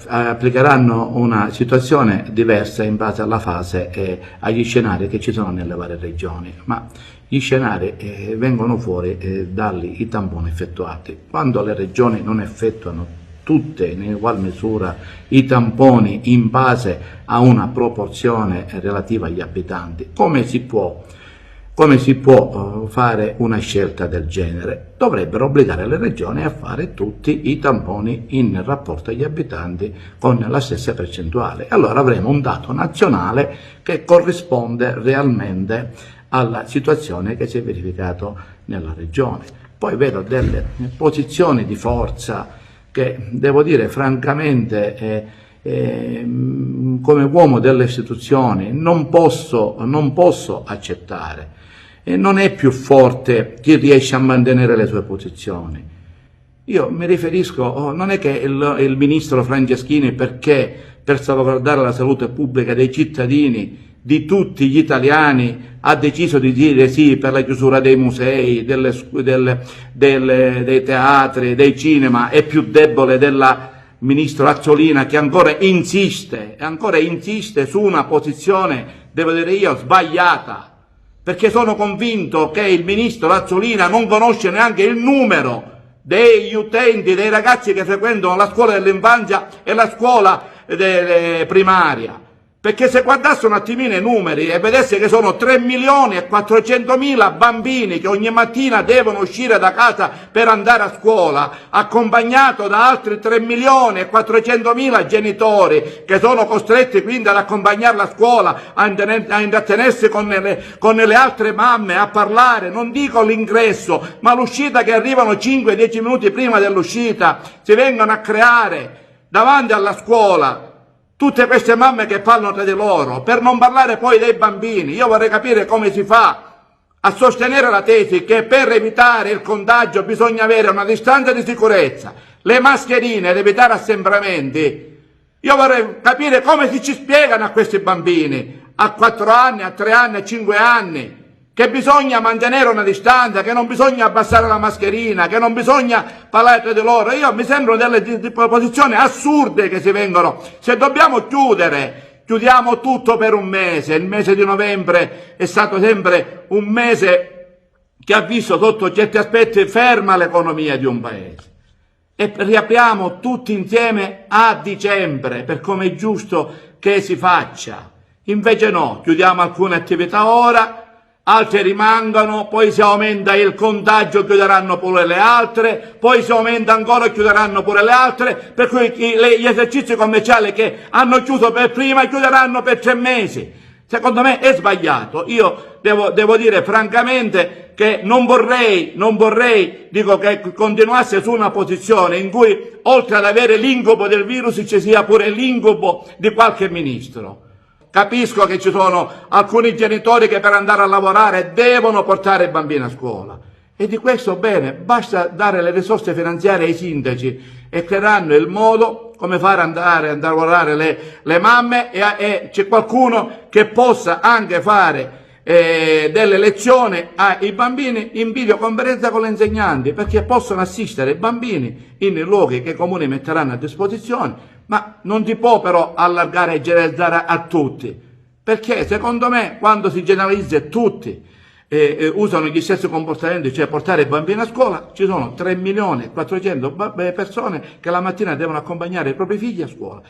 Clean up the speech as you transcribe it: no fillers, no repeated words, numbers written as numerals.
applicheranno una situazione diversa in base alla fase e agli scenari che ci sono nelle varie regioni, ma gli scenari vengono fuori dai tamponi effettuati. Quando le regioni non effettuano tutte in ugual misura i tamponi in base a una proporzione relativa agli abitanti, come si può fare una scelta del genere? Dovrebbero obbligare le regioni a fare tutti i tamponi in rapporto agli abitanti con la stessa percentuale. Allora avremo un dato nazionale che corrisponde realmente alla situazione che si è verificato nella regione. Poi vedo delle posizioni di forza che, devo dire francamente, come uomo delle istituzioni non posso accettare. E non è più forte chi riesce a mantenere le sue posizioni. Io mi riferisco, non è che il ministro Franceschini, perché per salvaguardare la salute pubblica dei cittadini, di tutti gli italiani, ha deciso di dire sì per la chiusura dei musei, dei teatri, dei cinema, è più debole della ministro Azzolina, che ancora insiste su una posizione, devo dire io, sbagliata, perché sono convinto che il ministro Azzolina non conosce neanche il numero degli utenti, dei ragazzi che frequentano la scuola dell'infanzia e la scuola primaria. Perché se guardasse un attimino i numeri e vedesse che sono 3.400.000 bambini che ogni mattina devono uscire da casa per andare a scuola, accompagnato da altri 3.400.000 genitori che sono costretti quindi ad accompagnarla a scuola, a intrattenersi con le altre mamme, a parlare, non dico l'ingresso, ma l'uscita, che arrivano 5-10 minuti prima dell'uscita, si vengono a creare davanti alla scuola tutte queste mamme che parlano tra di loro, per non parlare poi dei bambini. Io vorrei capire come si fa a sostenere la tesi che per evitare il contagio bisogna avere una distanza di sicurezza, le mascherine ed evitare assembramenti. Io vorrei capire come si ci spiegano a questi bambini, a 4 anni, a 3 anni, a 5 anni, che bisogna mantenere una distanza, che non bisogna abbassare la mascherina, che non bisogna parlare tra di loro. Mi sembrano delle posizioni assurde che si vengono. Se dobbiamo chiudere, chiudiamo tutto per un mese. Il mese di novembre è stato sempre un mese che ha visto sotto certi aspetti ferma l'economia di un paese. E riapriamo tutti insieme a dicembre, per come è giusto che si faccia. Invece no, chiudiamo alcune attività ora, altre rimangono, poi se aumenta il contagio chiuderanno pure le altre, poi se aumenta ancora chiuderanno pure le altre, per cui gli esercizi commerciali che hanno chiuso per prima chiuderanno per 3 mesi. Secondo me è sbagliato. Io devo dire francamente che non vorrei, dico, che continuasse su una posizione in cui oltre ad avere l'incubo del virus ci sia pure l'incubo di qualche ministro. Capisco che ci sono alcuni genitori che per andare a lavorare devono portare i bambini a scuola, e di questo bene, basta dare le risorse finanziarie ai sindaci e creeranno il modo come fare andare a lavorare le mamme, e c'è qualcuno che possa anche fare delle lezioni ai bambini in videoconferenza con le insegnanti, perché possono assistere i bambini in luoghi che i comuni metteranno a disposizione. Ma non si può però allargare e generalizzare a tutti, perché secondo me quando si generalizza e tutti usano gli stessi comportamenti, cioè portare i bambini a scuola, ci sono 3.400.000 persone che la mattina devono accompagnare i propri figli a scuola,